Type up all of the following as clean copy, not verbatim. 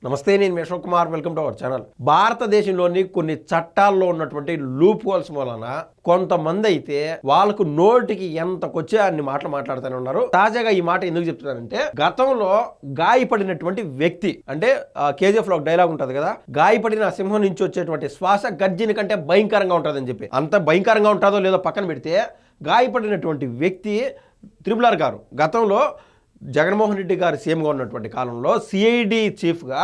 నమస్తే, నేను మీ Ashok Kumar. Welcome to our channel. భారతదేశంలోని కొన్ని చట్టాల్లో ఉన్నటువంటి లూప్ హోల్స్ వలన కొంతమంది అయితే వాళ్ళకు నోటికి ఎంతకొచ్చే అన్ని మాటలు మాట్లాడుతూనే ఉన్నారు. తాజాగా ఈ మాట ఎందుకు చెప్తున్నారంటే, గతంలో గాయపడినటువంటి వ్యక్తి, అంటే కేజీఎఫ్ లో ఒక డైలాగ్ ఉంటుంది కదా, గాయపడిన సింహం నుంచి వచ్చేటువంటి శ్వాస గర్జన కంటే భయంకరంగా ఉంటుందని చెప్పి. అంత భయంకరంగా ఉంటుందో లేదో పక్కన పెడితే, గాయపడినటువంటి వ్యక్తి త్రిపుల్ గారు గతంలో జగన్మోహన్ రెడ్డి గారు సీఎంగా ఉన్నటువంటి కాలంలో సిఐడి చీఫ్గా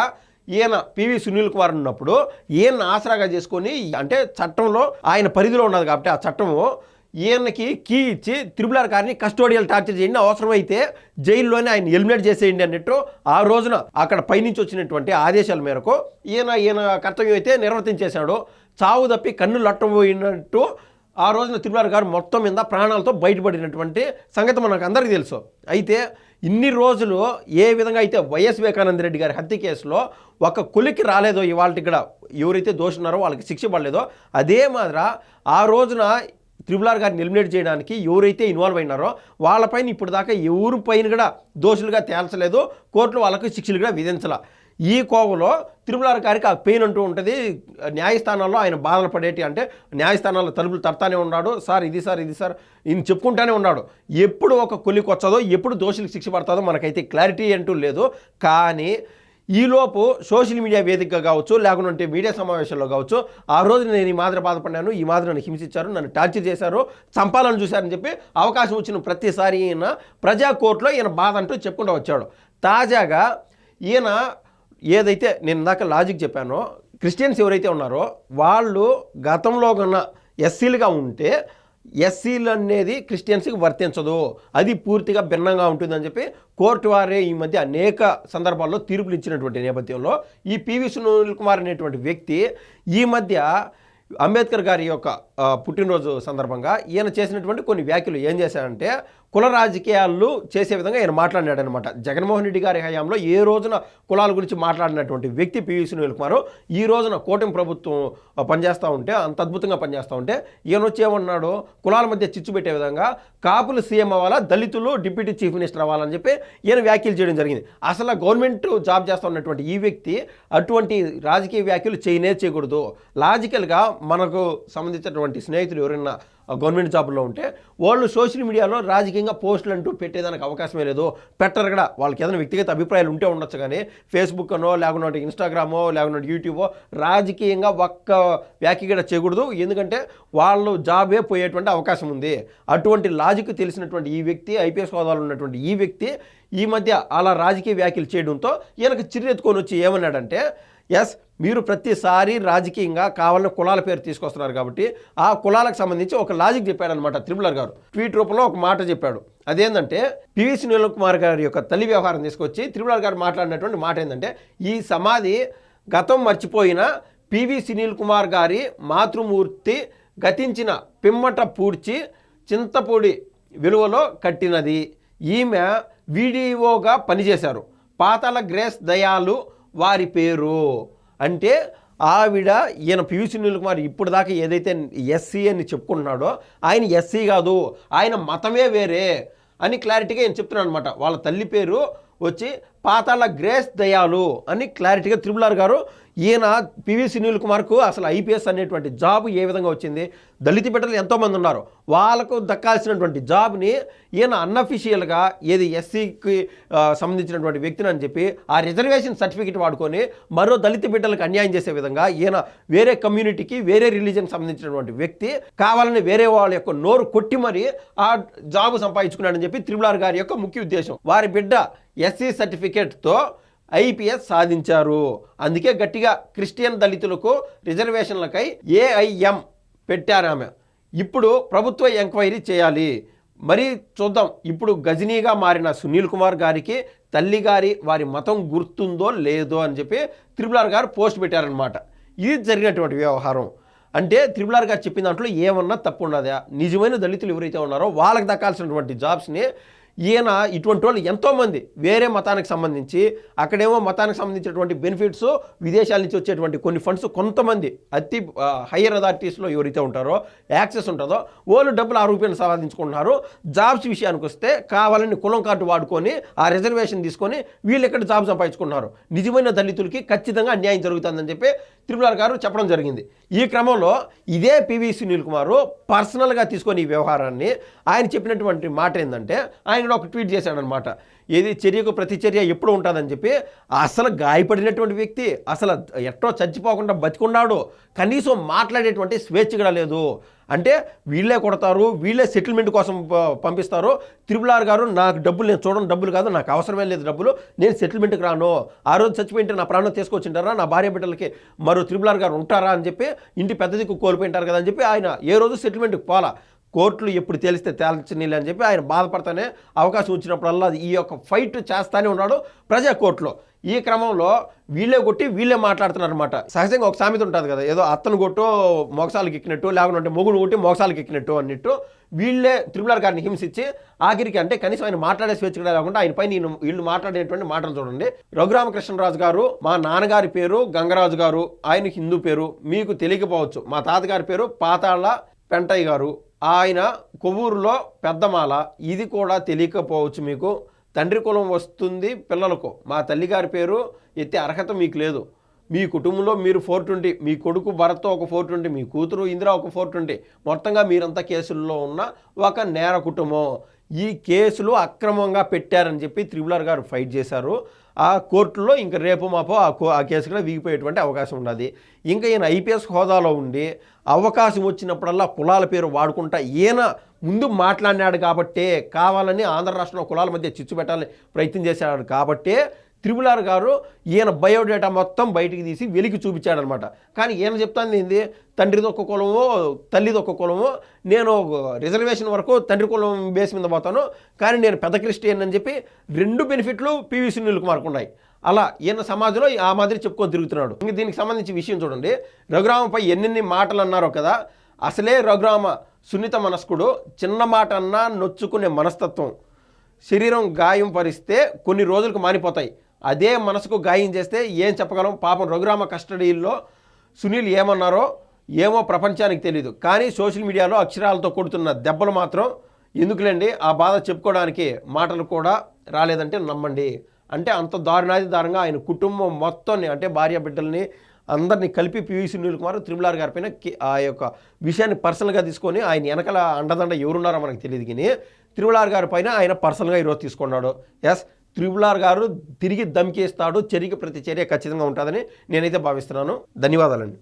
ఈయన పివి సునీల్ కుమార్ ఉన్నప్పుడు ఈయన ఆసరాగా చేసుకొని, అంటే చట్టంలో ఆయన పరిధిలో ఉన్నది కాబట్టి ఆ చట్టము ఈయనకి కీ ఇచ్చి త్రిపుల్ గారిని కస్టోడియల్ టార్చర్ చేయండి, అవసరమైతే జైల్లోనే ఆయన ఎలిమినేట్ చేసేయండి అన్నట్టు ఆ రోజున అక్కడ పైనుంచి వచ్చినటువంటి ఆదేశాల మేరకు ఈయన కర్తవ్యం అయితే నిర్వర్తించేశాడు. చావు తప్పి కన్ను లట్టబోయినట్టు ఆ రోజున త్రిపుల్ గారు మొత్తం మీద ప్రాణాలతో బయటపడినటువంటి సంగతి మనకు అందరికీ తెలుసు. అయితే ఇన్ని రోజులు ఏ విధంగా అయితే వైఎస్ వివేకానంద రెడ్డి గారి హత్య కేసులో ఒక కొలికి రాలేదో, ఇవాళ ఇక్కడ ఎవరైతే దోషున్నారో వాళ్ళకి శిక్ష పడలేదో, అదే మాదిర ఆ రోజున త్రిపుల్ గారిని ఎలిమినేట్ చేయడానికి ఎవరైతే ఇన్వాల్వ్ అయినారో వాళ్ళపైన ఇప్పుడు దాకా ఎవరి పైన కూడా దోషులుగా తేల్చలేదు, కోర్టులో వాళ్ళకి శిక్షలు కూడా విధించాల. ఈ కోవలో త్రిపుల్ గారికి ఆ పెయిన్ అంటూ ఉంటుంది. న్యాయస్థానాల్లో ఆయన బాధలు పడేటి, అంటే న్యాయస్థానాల్లో తలుపులు తడతానే ఉన్నాడు. సార్ ఇది ఈయన చెప్పుకుంటానే ఉన్నాడు. ఎప్పుడు ఒక కొలికి వచ్చదో, ఎప్పుడు దోషులకు శిక్ష పడుతుందో మనకైతే క్లారిటీ అంటూ లేదు. కానీ ఈలోపు సోషల్ మీడియా వేదికగా కావచ్చు, లేకుంటే మీడియా సమావేశాల్లో కావచ్చు, ఆ రోజు నేను ఈ మాదిరి బాధపడినాను, ఈ మాదిరి నన్ను హింసించారు, నన్ను టార్చర్ చేశారు, చంపాలని చూశారని చెప్పి అవకాశం వచ్చిన ప్రతిసారి ఈయన ప్రజా కోర్టులో ఈయన బాధ అంటూ చెప్పుకుంటూ వచ్చాడు. తాజాగా ఈయన ఏదైతే నేను ఇందాక లాజిక్ చెప్పానో, క్రిస్టియన్స్ ఎవరైతే ఉన్నారో వాళ్ళు గతంలో కన్నా ఎస్సీలుగా ఉంటే ఎస్సీలు అనేది క్రిస్టియన్స్కి వర్తించదు, అది పూర్తిగా భిన్నంగా ఉంటుందని చెప్పి కోర్టు వారే ఈ మధ్య అనేక సందర్భాల్లో తీర్పులు ఇచ్చినటువంటి నేపథ్యంలో ఈ పివి సునీల్ కుమార్ అనేటువంటి వ్యక్తి ఈ మధ్య అంబేద్కర్ గారి యొక్క పుట్టినరోజు సందర్భంగా ఈయన చేసినటువంటి కొన్ని వ్యాఖ్యలు ఏం చేశారంటే, కుల రాజకీయాలు చేసే విధంగా ఈయన మాట్లాడాడనమాట. జగన్మోహన్ రెడ్డి గారి హయాంలో ఏ రోజున కులాల గురించి మాట్లాడినటువంటి వ్యక్తి పివి సునీల్ కుమార్ ఈ రోజున కూటమి ప్రభుత్వం పనిచేస్తూ ఉంటే, అంత అద్భుతంగా పనిచేస్తూ ఉంటే ఈయన వచ్చి ఏమన్నాడు, కులాల మధ్య చిచ్చు పెట్టే విధంగా కాపులు సీఎం అవ్వాలా, దళితులు డిప్యూటీ చీఫ్ మినిస్టర్ అవ్వాలని చెప్పి ఈయన వ్యాఖ్యలు చేయడం జరిగింది. అసలు గవర్నమెంట్ జాబ్ చేస్తూ ఉన్నటువంటి ఈ వ్యక్తి అటువంటి రాజకీయ వ్యాఖ్యలు చేయకూడదు. లాజికల్గా మనకు సంబంధించినటువంటి స్నేహితులు ఎవరైనా గవర్నమెంట్ జాబ్లో ఉంటే వాళ్ళు సోషల్ మీడియాలో రాజకీయంగా పోస్టులు అంటూ పెట్టేదానికి అవకాశమే లేదు, పెట్టరు కూడా. వాళ్ళకి ఏదైనా వ్యక్తిగత అభిప్రాయాలు ఉంటే ఉండొచ్చు, కానీ ఫేస్బుక్ అనో, లేకుంటే ఇన్స్టాగ్రామో, లేకుంటే యూట్యూబో రాజకీయంగా ఒక్క వ్యాఖ్య కూడా చేయకూడదు. ఎందుకంటే వాళ్ళు జాబే పోయేటువంటి అవకాశం ఉంది. అటువంటి లాజిక్ తెలిసినటువంటి ఈ వ్యక్తి, ఐపీఎస్ హోదాలో ఉన్నటువంటి ఈ వ్యక్తి ఈ మధ్య అలా రాజకీయ వ్యాఖ్యలు చేయడంతో ఈయనకు చిరెత్తుకొని వచ్చి ఏమన్నాడంటే, ఎస్, మీరు ప్రతిసారి రాజకీయంగా కావాలని కులాల పేరు తీసుకొస్తున్నారు కాబట్టి ఆ కులాలకు సంబంధించి ఒక లాజిక్ చెప్పాడనమాట త్రిపుల్ గారు. ట్వీట్ రూపంలో ఒక మాట చెప్పాడు. అదేంటంటే, పివి సునీల్ కుమార్ గారి యొక్క తల్లి వ్యవహారం తీసుకొచ్చి త్రిపుల్ గారు మాట్లాడినటువంటి మాట ఏంటంటే, ఈ సమాధి గతం మర్చిపోయిన పివి సునీల్ కుమార్ గారి మాతృమూర్తి గతించిన పిమ్మట పూడ్చి చింతపూడి విలువలో కట్టినది. ఈమె వీడియోగా పనిచేశారు. పాతాళ గ్రేస్ దయాలు వారి పేరు. అంటే ఆవిడ, ఈయన పివి సునీల్ కుమార్ ఇప్పుడు దాకా ఏదైతే ఎస్సీ అని చెప్పుకుంటున్నాడో ఆయన ఎస్సీ కాదు, ఆయన మతమే వేరే అని క్లారిటీగా ఈయన చెప్తున్నాడు అనమాట. వాళ్ళ తల్లి పేరు వచ్చి పాతాళ గ్రేస్ దయాలు అని క్లారిటీగా త్రిపుల్ గారు, ఈయన పివి సునీల్ కుమార్కు అసలు ఐపీఎస్ అనేటువంటి జాబ్ ఏ విధంగా వచ్చింది, దళిత బిడ్డలు ఎంతోమంది ఉన్నారు, వాళ్ళకు దక్కాల్సినటువంటి జాబ్ని ఈయన అన్అఫీషియల్గా ఏది ఎస్సీకి సంబంధించినటువంటి వ్యక్తిని అని చెప్పి ఆ రిజర్వేషన్ సర్టిఫికేట్ వాడుకొని మరో దళిత బిడ్డలకు అన్యాయం చేసే విధంగా ఈయన వేరే కమ్యూనిటీకి, వేరే రిలీజన్కి సంబంధించినటువంటి వ్యక్తి కావాలని వేరే వాళ్ళ యొక్క నోరు కొట్టి మరి ఆ జాబ్ సంపాదించుకున్నాడని చెప్పి త్రిపుల్ గారి యొక్క ముఖ్య ఉద్దేశం. వారి బిడ్డ ఎస్సీ సర్టిఫికేట్తో ఐపీఎస్ సాధించారు. అందుకే గట్టిగా క్రిస్టియన్ దళితులకు రిజర్వేషన్లకై ఏఐఎం పెట్టారు ఆమె. ఇప్పుడు ప్రభుత్వ ఎంక్వైరీ చేయాలి. మరి చూద్దాం, ఇప్పుడు గజనీగా మారిన సునీల్ కుమార్ గారికి తల్లి గారి వారి మతం గుర్తుందో లేదో అని చెప్పి త్రిపుల్ గారు పోస్ట్ పెట్టారనమాట. ఇది జరిగినటువంటి వ్యవహారం. అంటే త్రిపుల్ గారు చెప్పిన దాంట్లో ఏమన్నా తప్పు ఉన్నదా? నిజమైన దళితులు ఎవరైతే ఉన్నారో వాళ్ళకి దక్కాల్సినటువంటి జాబ్స్ని ఈయన ఇటువంటి వాళ్ళు ఎంతోమంది వేరే మతానికి సంబంధించి అక్కడేమో మతానికి సంబంధించినటువంటి బెనిఫిట్స్ విదేశాల నుంచి వచ్చేటువంటి కొన్ని ఫండ్స్ కొంతమంది అతి హయ్యర్ అథారిటీస్లో ఎవరైతే ఉంటారో యాక్సెస్ ఉంటుందో వాళ్ళు డబ్బులు రూపాయలు సంపాదించుకుంటున్నారు. జాబ్స్ విషయానికి వస్తే కావాలని కులం కార్డు వాడుకొని ఆ రిజర్వేషన్ తీసుకొని వీళ్ళు ఎక్కడ జాబ్ సంపాదించుకుంటున్నారు. నిజమైన దళితులకి ఖచ్చితంగా అన్యాయం జరుగుతుందని చెప్పి త్రిపుల్ గారు చెప్పడం జరిగింది. ఈ క్రమంలో ఇదే పివి సునీల్ కుమార్ పర్సనల్గా తీసుకొని ఈ వ్యవహారాన్ని ఆయన చెప్పినటువంటి మాట ఏంటంటే ఆయన ఒక ట్వీట్ చేశాడనమాట. ఏది చర్యకు ప్రతిచర్య ఎప్పుడు ఉంటుందని చెప్పి అసలు గాయపడినటువంటి వ్యక్తి అసలు ఎట్టో చచ్చిపోకుండా బతికున్నాడు, కనీసం మాట్లాడేటువంటి స్వేచ్ఛ కూడా లేదు. అంటే వీళ్ళే కొడతారు, వీళ్ళే సెటిల్మెంట్ కోసం పంపిస్తారు. త్రిపుల్ గారు నాకు డబ్బులు నేను చూడడం డబ్బులు కాదు, నాకు అవసరమే లేదు డబ్బులు, నేను సెటిల్మెంట్కి రాను, ఆ రోజు చచ్చిపోయింటే నా ప్రాణం తీసుకొచ్చింటారా, నా భార్య బిడ్డలకి మరో త్రిపుల్ గారు ఉంటారా అని చెప్పి ఇంటి పెద్ద దిక్కు కోల్పోయింటారు కదా అని చెప్పి ఆయన ఏ రోజు సెటిల్మెంట్కి పోలా. కోర్టులు ఎప్పుడు తెలిస్తే తేల్చనీళ్ళు అని చెప్పి ఆయన బాధపడతానే అవకాశం వచ్చినప్పుడల్లా ఈ యొక్క ఫైట్ చేస్తానే ఉన్నాడు ప్రజా కోర్టులో. ఈ క్రమంలో వీళ్ళే కొట్టి వీళ్ళే మాట్లాడుతున్నారు అనమాట. సహజంగా ఒక సామెత ఉంటుంది కదా, ఏదో అత్తను కొట్టో మోక్షాలకు ఎక్కినట్టు, లేకుంటే మొగుడు కొట్టి మోక్షాలకు ఎక్కినట్టు అన్నట్టు వీళ్ళే త్రిపుల్ గారిని హింసించి ఆఖరికి అంటే కనీసం ఆయన మాట్లాడే స్వేచ్ఛ లేకుండా ఆయన పైన వీళ్ళు మాట్లాడేటువంటి మాటలు చూడండి. రఘురామకృష్ణరాజు గారు, మా నాన్నగారి పేరు గంగరాజు గారు, ఆయన హిందూ పేరు మీకు తెలియకపోవచ్చు. మా తాతగారి పేరు పాతాళ పెంటయ్య గారు, ఆయన కొవ్వూరులో పెద్దమాల, ఇది కూడా తెలియకపోవచ్చు మీకు. తండ్రి కులం వస్తుంది పిల్లలకు, మా తల్లిగారి పేరు ఎత్తే అర్హత మీకు లేదు. మీ కుటుంబంలో మీరు 420, మీ కొడుకు భరత్తో ఒక 420, మీ కూతురు ఇందిరా ఒక 420, మొత్తంగా మీరంతా కేసుల్లో ఉన్న ఒక నేర కుటుంబం. ఈ కేసులు అక్రమంగా పెట్టారని చెప్పి త్రిపుల్ గారు ఫైట్ చేశారు. ఆ కోర్టులో ఇంకా రేపు మాపో ఆ కేసు కూడా వీగిపోయేటువంటి అవకాశం ఉన్నది. ఇంకా ఈయన ఐపీఎస్ హోదాలో ఉండి అవకాశం వచ్చినప్పుడల్లా కులాల పేరు వాడుకుంటా ఈయన ముందు మాట్లాడినాడు కాబట్టే, కావాలని ఆంధ్ర రాష్ట్రంలో కులాల మధ్య చిచ్చు పెట్టాలని ప్రయత్నం చేశాడు కాబట్టే త్రిపుల్ గారు ఈయన బయోడేటా మొత్తం బయటికి తీసి వెలికి చూపించాడనమాట. కానీ ఈయన చెప్తాను ఏంది, తండ్రిది ఒక కులమో తల్లిది ఒక కులమో, నేను రిజర్వేషన్ వరకు తండ్రి కులం బేస్ మీద పోతాను, కానీ నేను పెద్ద క్రిస్టియన్ అని చెప్పి 2 బెనిఫిట్లు పివి సునీల్ కుమార్కు ఉన్నాయి. అలా ఈయన సమాజంలో ఆ మాదిరి చెప్పుకొని తిరుగుతున్నాడు. ఇంక దీనికి సంబంధించి విషయం చూడండి, రఘురామపై ఎన్నెన్ని మాటలు అన్నారో కదా. అసలే రఘురామ సున్నిత మనస్కుడు, చిన్న మాట అన్నా నొచ్చుకునే మనస్తత్వం, శరీరం గాయం పరిస్తే కొన్ని రోజులకు మానిపోతాయి, అదే మనసుకు గాయం చేస్తే ఏం చెప్పగలం. పాపం రఘురామ కస్టడీల్లో సునీల్ ఏమన్నారో ఏమో ప్రపంచానికి తెలీదు, కానీ సోషల్ మీడియాలో అక్షరాలతో కొడుతున్న దెబ్బలు మాత్రం ఎందుకులేండి, ఆ బాధ చెప్పుకోవడానికి మాటలు కూడా రాలేదంటే నమ్మండి. అంటే అంత దారుణంగా ఆయన కుటుంబం మొత్తాన్ని, అంటే భార్య బిడ్డల్ని అందరినీ కలిపి పివి సునీల్ కుమార్ త్రిపుల్ గారి పైన ఆ యొక్క విషయాన్ని పర్సనల్గా తీసుకొని ఆయన వెనకాల అండదండ ఎవరున్నారో మనకు తెలియదు, కానీ త్రిపుల్ గారి పైన ఆయన పర్సనల్గా ఈరోజు తీసుకున్నాడు. ఎస్, త్రిపుల్ గారు తిరిగి దమ్కేస్తాడు, చర్యకి ప్రతి చర్య ఖచ్చితంగా ఉంటుందని నేనైతే భావిస్తున్నాను. ధన్యవాదాలండి.